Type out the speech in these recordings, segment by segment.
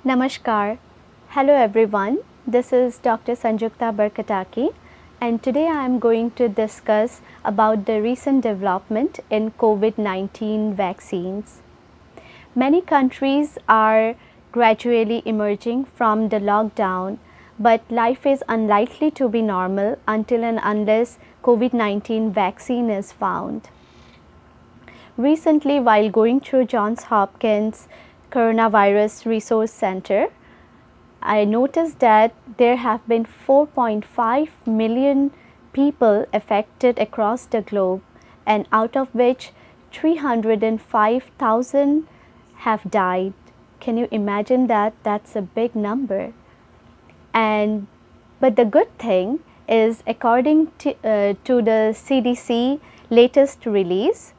Namaskar. Hello everyone. This is Dr. Sanjukta Barkataki, and today I am going to discuss about the recent development in COVID-19 vaccines. Many countries are gradually emerging from the lockdown, but life is unlikely to be normal until and unless COVID-19 vaccine is found. Recently, while going through Johns Hopkins Coronavirus Resource Center, I noticed that there have been 4.5 million people affected across the globe, and out of which 305,000 have died. Can you imagine that? That's a big number. And but the good thing is, according to the CDC latest release,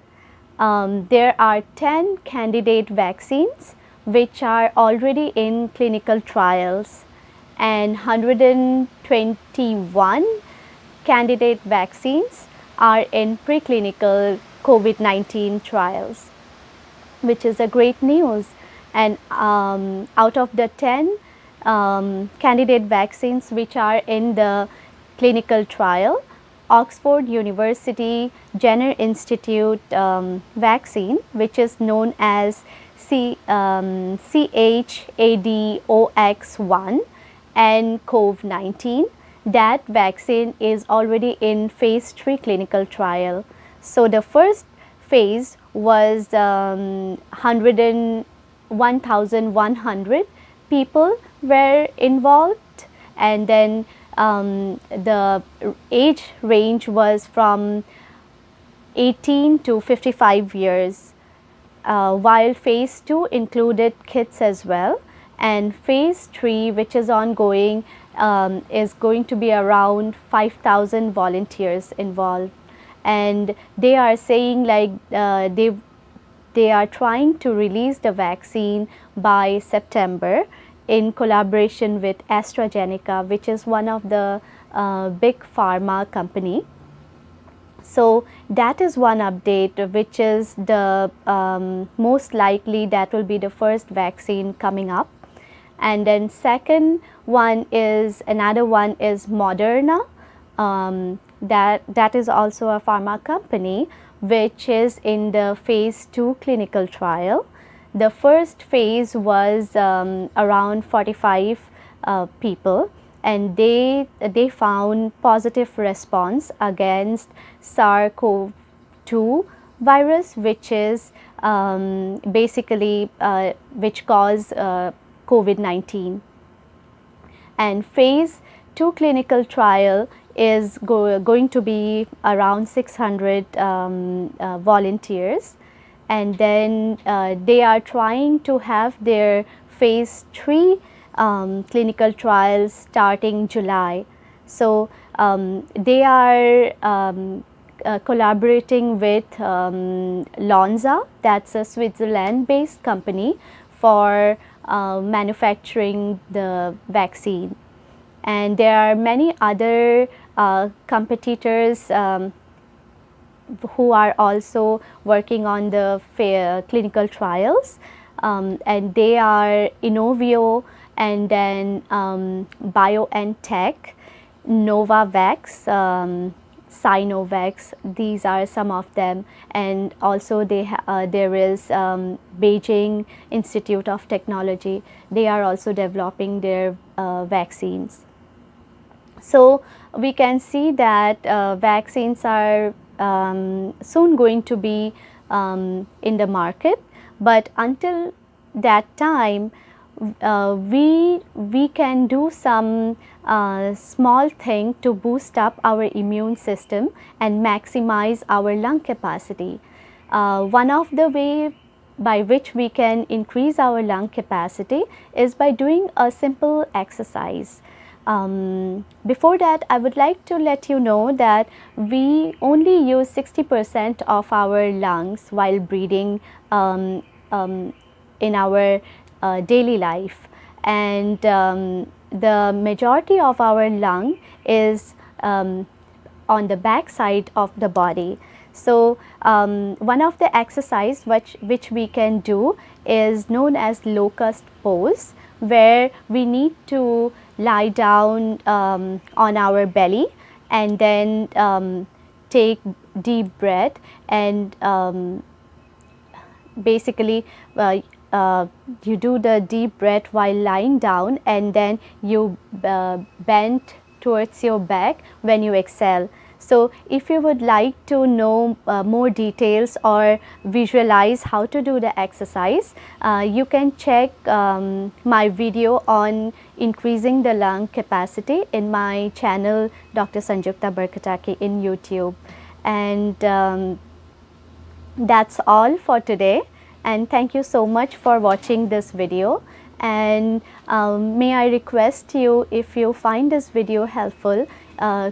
there are 10 candidate vaccines which are already in clinical trials, and 121 candidate vaccines are in preclinical COVID-19 trials, which is a great news. And out of the 10 candidate vaccines which are in the clinical trial, Oxford University Jenner Institute vaccine, which is known as CHADOX1 and COV-19, that vaccine is already in phase 3 clinical trial. So the first phase was 1,100 people were involved, and then the age range was from 18 to 55 years, while phase 2 included kids as well, and phase 3, which is ongoing, is going to be around 5,000 volunteers involved. And they are saying like they are trying to release the vaccine by September in collaboration with AstraZeneca, which is one of the big pharma company. So that is one update, which is the most likely that will be the first vaccine coming up. And then second one is, another one is Moderna, that is also a pharma company which is in the phase 2 clinical trial. The first phase was around 45 people, and they found positive response against SARS-CoV-2 virus, which is basically which cause COVID-19. And phase 2 clinical trial is going to be around 600 volunteers, and then they are trying to have their phase 3 clinical trials starting July. So they are collaborating with Lonza, that's a Switzerland based company, for manufacturing the vaccine. And there are many other competitors who are also working on the clinical trials, and they are Inovio, and then BioNTech, Novavax, Sinovac. These are some of them, and also there is Beijing Institute of Technology. They are also developing their vaccines. So we can see that vaccines are soon going to be in the market, but until that time we can do some small thing to boost up our immune system and maximize our lung capacity. One of the way by which we can increase our lung capacity is by doing a simple exercise. Before that, I would like to let you know that we only use 60% of our lungs while breathing in our daily life, and the majority of our lung is on the back side of the body. So one of the exercise which we can do is known as locust pose, where we need to lie down on our belly and then take deep breath and basically you do the deep breath while lying down, and then you bend towards your back when you exhale. So if you would like to know more details or visualize how to do the exercise, you can check my video on increasing the lung capacity in my channel Dr. Sanjukta Barkataki in YouTube. And that's all for today, and thank you so much for watching this video. And may I request you, if you find this video helpful,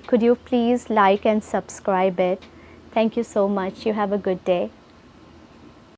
could you please like and subscribe it. Thank you so much. You have a good day.